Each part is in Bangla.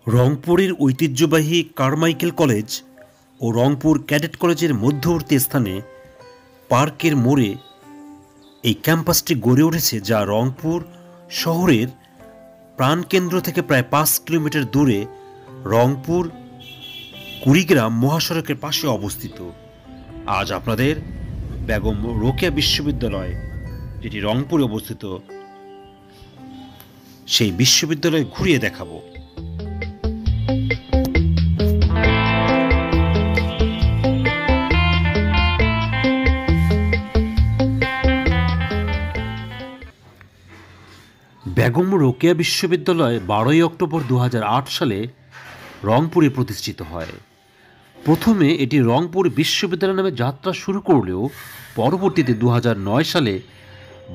রংপুরের ঐতিহ্যবাহী কারমাইকেল কলেজ ও রংপুর ক্যাডেট কলেজের মধ্যবর্তী স্থানে পার্কের মোড়ে এই ক্যাম্পাসটি গড়ে উঠেছে, যা রংপুর শহরের প্রাণকেন্দ্র থেকে প্রায় 5 কিলোমিটার দূরে রংপুর কুড়িগ্রাম মহাসড়কের পাশে অবস্থিত। আজ আপনাদের বেগম রোকেয়া বিশ্ববিদ্যালয়, যেটি রংপুরে অবস্থিত, সেই বিশ্ববিদ্যালয় ঘুরিয়ে দেখাবো। বেগম রোকেয়া বিশ্ববিদ্যালয় 12ই অক্টোবর 2008 সালে রংপুরে প্রতিষ্ঠিত হয়। প্রথমে এটি রংপুর বিশ্ববিদ্যালয় নামে যাত্রা শুরু করলেও পরবর্তীতে 2009 সালে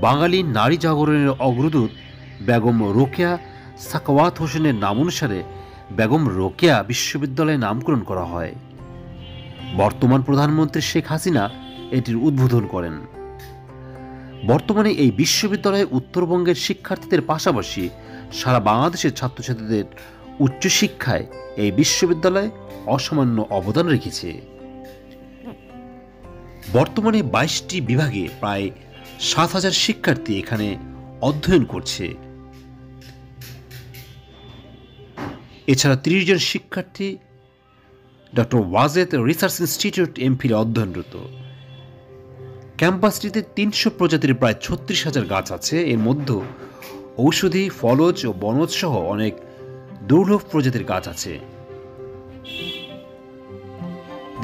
বাঙালি নারী জাগরণের অগ্রদূত বেগম রোকেয়া সাখাওয়াত হোসেনের নাম অনুসারে বেগম রোকেয়া বিশ্ববিদ্যালয়ে নামকরণ করা হয়। বর্তমান প্রধানমন্ত্রী শেখ হাসিনা এটির উদ্বোধন করেন। বর্তমানে এই বিশ্ববিদ্যালয়ে উত্তরবঙ্গের শিক্ষার্থীদের পাশাপাশি সারা বাংলাদেশের ছাত্রছাত্রীদের উচ্চশিক্ষায় এই বিশ্ববিদ্যালয় অসামান্য অবদান রেখেছে। বর্তমানে 22টি বিভাগে প্রায় 7,000 শিক্ষার্থী এখানে অধ্যয়ন করছে। এছাড়া 30 জন শিক্ষার্থী ডক্টর ওয়াজেদ রিসার্চ ইনস্টিটিউট এমফিলে অধ্যয়নরত। ক্যাম্পাসটিতে 300 প্রজাতির প্রায় 36,000 গাছ আছে। এর মধ্যে ঔষধি, ফলজ ও বনজ সহ অনেক দুর্লভ প্রজাতির গাছ আছে।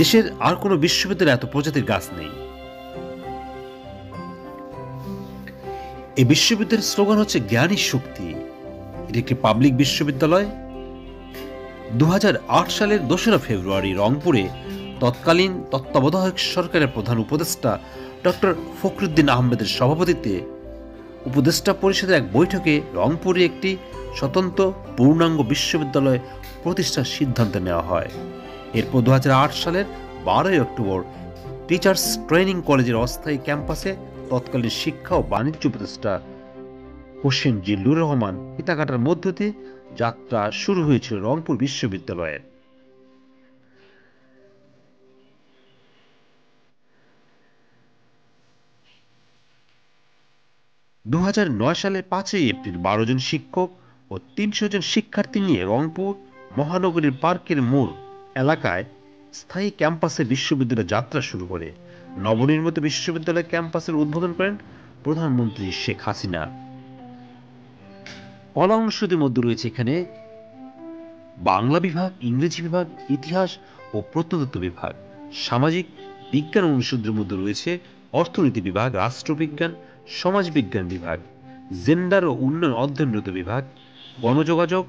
দেশের আর কোনো বিশ্ববিদ্যালয়ে এত প্রজাতির গাছ নেই। এই বিশ্ববিদ্যালয়ের স্লোগান হচ্ছে জ্ঞানী শক্তি। এটি একটি পাবলিক বিশ্ববিদ্যালয়। 2008 সালের 2রা ফেব্রুয়ারি রংপুরে তৎকালীন তত্ত্বাবধায়ক সরকারের প্রধান উপদেষ্টা ডক্টর ফখরুদ্দিন আহমেদের সভাপতিত্বে উপদেষ্টা পরিষদের এক বৈঠকে রংপুরে একটি স্বতন্ত্র পূর্ণাঙ্গ বিশ্ববিদ্যালয় প্রতিষ্ঠার সিদ্ধান্ত নেওয়া হয়। এরপর 2008 সালের 12ই অক্টোবর টিচার্স ট্রেনিং কলেজের অস্থায়ী ক্যাম্পাসে তৎকালীন শিক্ষা ও বাণিজ্য উপদেষ্টা হোসেন জিল্লুর রহমান ইটাকাটার মধ্য দিয়ে যাত্রা শুরু হয়েছিল রংপুর বিশ্ববিদ্যালয়ের। সালের 5ই এপ্রিল 12 জন শিক্ষক ও 300 জন শিক্ষার্থী নিয়ে রংপুর মহানগরীর পার্কের মোড় এলাকায় স্থায়ী ক্যাম্পাসে বিশ্ববিদ্যালয় যাত্রা শুরু করে। নবনির্মিত বিশ্ববিদ্যালয় ক্যাম্পাসের উদ্বোধন করেন প্রধানমন্ত্রী শেখ হাসিনা। কলা অনুষদের মধ্যে রয়েছে এখানে বাংলা বিভাগ, ইংরেজি বিভাগ, ইতিহাস ও প্রত্নতত্ত্ব বিভাগ। সামাজিক বিজ্ঞান অনুষদের মধ্যে রয়েছে অর্থনীতি বিভাগ, রাষ্ট্রবিজ্ঞান, সমাজবিজ্ঞান বিভাগ, জেন্ডার ও উন্নয়ন অধ্যয়নরত বিভাগ, গণযোগাযোগ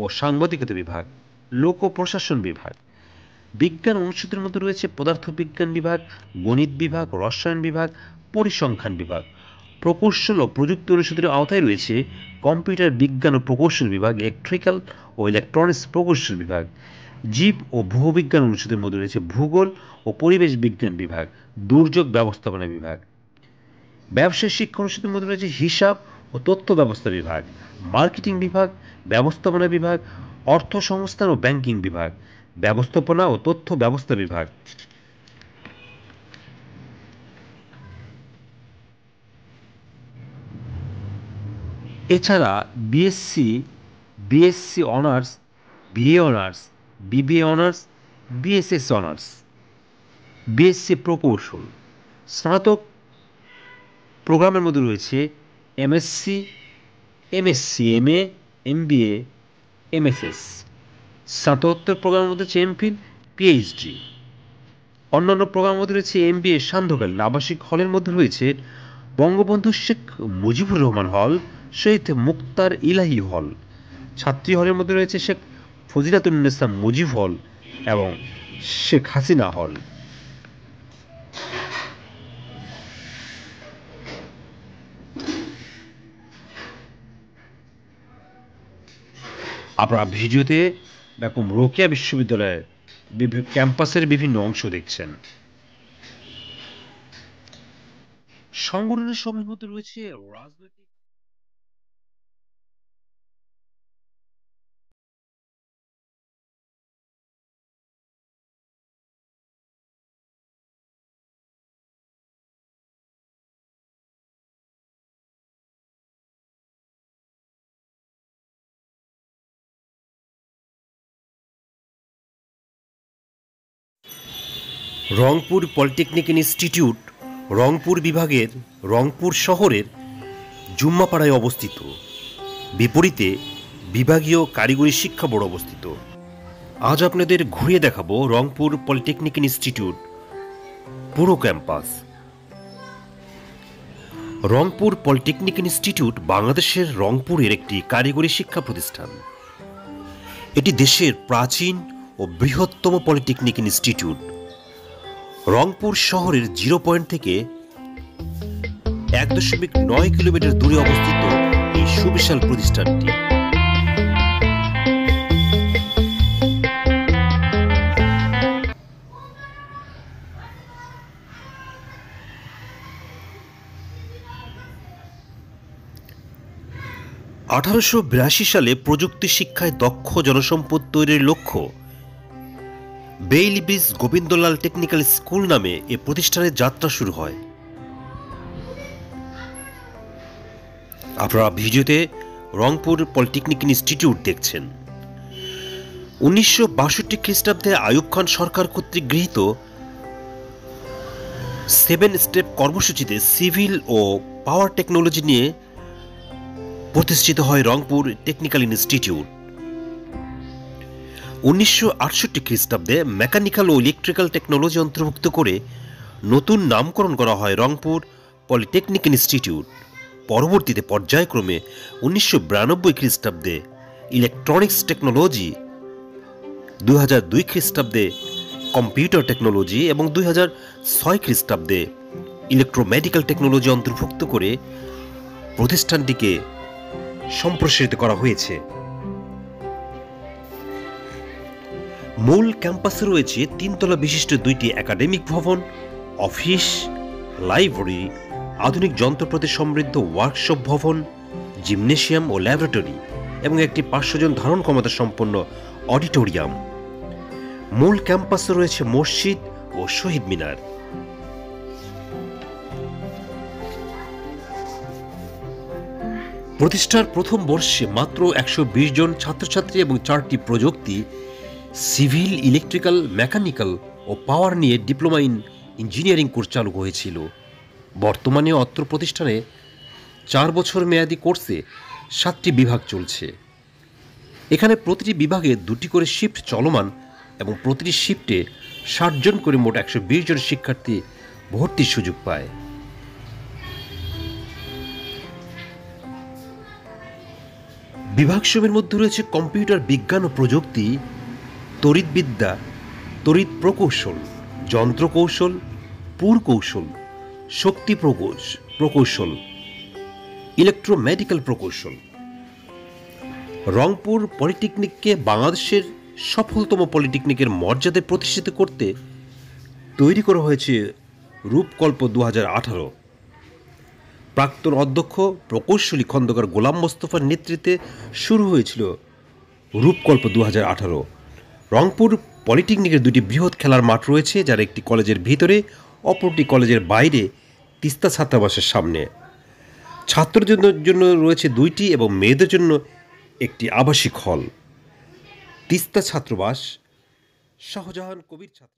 ও সাংবাদিকতা বিভাগ, লোক প্রশাসন বিভাগ। বিজ্ঞান অনুষদের মধ্যে রয়েছে পদার্থবিজ্ঞান বিভাগ, গণিত বিভাগ, রসায়ন বিভাগ, পরিসংখ্যান বিভাগ। প্রকৌশল ও প্রযুক্তি অনুষদের আওতায় রয়েছে কম্পিউটার বিজ্ঞান ও প্রকৌশল বিভাগ, ইলেকট্রিক্যাল ও ইলেকট্রনিক্স প্রকৌশল বিভাগ। জীব ও ভূবিজ্ঞান অনুষদের মধ্যে রয়েছে ভূগোল ও পরিবেশ বিজ্ঞান বিভাগ, দুর্যোগ ব্যবস্থাপনা বিভাগ। ব্যবসায় শিক্ষা অনুষদের মধ্যে রয়েছে হিসাব ও তথ্য ব্যবস্থা বিভাগ, মার্কেটিং বিভাগ, ব্যবস্থাপনা বিভাগ, অর্থ সংস্থান ও ব্যাংকিং বিভাগ, ব্যবস্থাপনা ও তথ্য ব্যবস্থা বিভাগ। এছাড়া BSc honours, BA honours, BBA honours, BSS honours, BSc প্রকৌশল। স্নাতক প্রোগ্রামের মধ্যে রয়েছে MSc, MSc, MA, MBA, MSS. স্নাতকোত্তর প্রোগ্রামের মধ্যে রয়েছে এমফিল, পিএইচডি। অন্যান্য প্রোগ্রামের মধ্যে রয়েছে এমবিএ সান্ধ্যকালীন। আবাসিক হলের মধ্যে রয়েছে বঙ্গবন্ধু শেখ মুজিবুর রহমান হল, শহীদ মুক্তার ইলাহি হল। ছাত্রী হলের মধ্যে রয়েছে শেখ ফজিলাতুন্নেসা মুজিব হল এবং শেখ হাসিনা হল। আপনারা ভিডিওতে বেগম রোকেয়া বিশ্ববিদ্যালয়ের ক্যাম্পাসের বিভিন্ন অংশ দেখছেন। সংগঠনের সময়ের মধ্যে রয়েছে রাজনৈতিক রংপুর পলিটেকনিক ইনস্টিটিউট রংপুর বিভাগের রংপুর শহরের জুম্মাপাড়ায় অবস্থিত। বিপরীতে বিভাগীয় কারিগরি শিক্ষা বোর্ড অবস্থিত। আজ আপনাদের ঘুরিয়ে দেখাবো রংপুর পলিটেকনিক ইনস্টিটিউট পুরো ক্যাম্পাস। রংপুর পলিটেকনিক ইনস্টিটিউট বাংলাদেশের রংপুরের একটি কারিগরি শিক্ষা প্রতিষ্ঠান। এটি দেশের প্রাচীন ও বৃহত্তম পলিটেকনিক ইনস্টিটিউট। রংপুর শহরের 0 পয়েন্ট থেকে 1.9 কিলোমিটার দূরে অবস্থিত এই সুবিশাল প্রতিষ্ঠানটি। সালে প্রযুক্তি শিক্ষায় দক্ষ জনসম্পদ তৈরির লক্ষ্য Bailey bridge Gobindalal technical school নামে এ প্রতিষ্ঠানের যাত্রা শুরু হয়। আপনারা ভিডিওতে রংপুর পলিটেকনিক ইনস্টিটিউট দেখছেন। 1962 খ্রিস্টাব্দে আইয়ুব খান সরকার কর্তৃক গৃহীত 7 স্টেপ কর্মসূচিতে সিভিল ও পাওয়ার টেকনোলজি নিয়ে প্রতিষ্ঠিত হয় রংপুর টেকনিক্যাল ইনস্টিটিউট। 1968 খ্রিস্টাব্দে মেকানিক্যাল ও ইলেকট্রিক্যাল টেকনোলজি অন্তর্ভুক্ত করে নতুন নামকরণ করা হয় রংপুর পলিটেকনিক ইনস্টিটিউট। পরবর্তীতে পর্যায়ক্রমে 1992 খ্রিস্টাব্দে ইলেকট্রনিক্স টেকনোলজি, 2002 খ্রিস্টাব্দে কম্পিউটার টেকনোলজি এবং 2006 খ্রিস্টাব্দে ইলেকট্রোমেডিক্যাল টেকনোলজি অন্তর্ভুক্ত করে প্রতিষ্ঠানটিকে সম্প্রসারিত করা হয়েছে। মূল ক্যাম্পাসে রয়েছে 3 তলা বিশিষ্ট 2টি একাডেমিক ভবন, অফিস, লাইব্রেরি, আধুনিক যন্ত্রপাতি সমৃদ্ধ ওয়ার্কশপ ভবন, জিমনেশিয়াম ও ল্যাবরেটরি এবং একটি 500 জন ধারণ ক্ষমতা সম্পন্ন অডিটোরিয়াম। মূল ক্যাম্পাসে রয়েছে মসজিদ ও শহীদ মিনার। প্রতিষ্ঠার প্রথম বর্ষে মাত্র 120 জন ছাত্রছাত্রী এবং 4টি প্রযুক্তি, সিভিল, ইলেকট্রিক্যাল, মেকানিক্যাল ও পাওয়ার নিয়ে ডিপ্লোমা ইন ইঞ্জিনিয়ারিং কোর্স চালু হয়েছিল। বর্তমানে অত্র প্রতিষ্ঠানে 4 বছর মেয়াদী কোর্সে 7টি বিভাগ চলছে। এখানে প্রতিটি বিভাগে 2টি করে শিফট চলমান এবং প্রতিটি শিফটে 60 জন করে মোট 120 জন শিক্ষার্থী ভর্তির সুযোগ পায়। বিভাগসমূহের মধ্যে রয়েছে কম্পিউটার বিজ্ঞান ও প্রযুক্তি, তড়িৎবিদ্যা, তড়িৎ প্রকৌশল, যন্ত্র কৌশল, পুরকৌশল, শক্তি প্রকৌশল, ইলেকট্রোমেডিক্যাল প্রকৌশল। রংপুর পলিটেকনিককে বাংলাদেশের সফলতম পলিটেকনিকের মর্যাদায় প্রতিষ্ঠিত করতে তৈরি করা হয়েছে রূপকল্প 2018। প্রাক্তন অধ্যক্ষ প্রকৌশলী খন্দকার গোলাম মোস্তফার নেতৃত্বে শুরু হয়েছিল রূপকল্প 2018। রংপুর পলিটেকনিকের 2টি বৃহৎ খেলার মাঠ রয়েছে, যার একটি কলেজের ভিতরে, অপরটি কলেজের বাইরে তিস্তা ছাত্রাবাসের সামনে। ছাত্রদের জন্য রয়েছে 2টি এবং মেয়েদের জন্য একটি আবাসিক হল। তিস্তা ছাত্রাবাস শাহজাহান কবির ছাত্র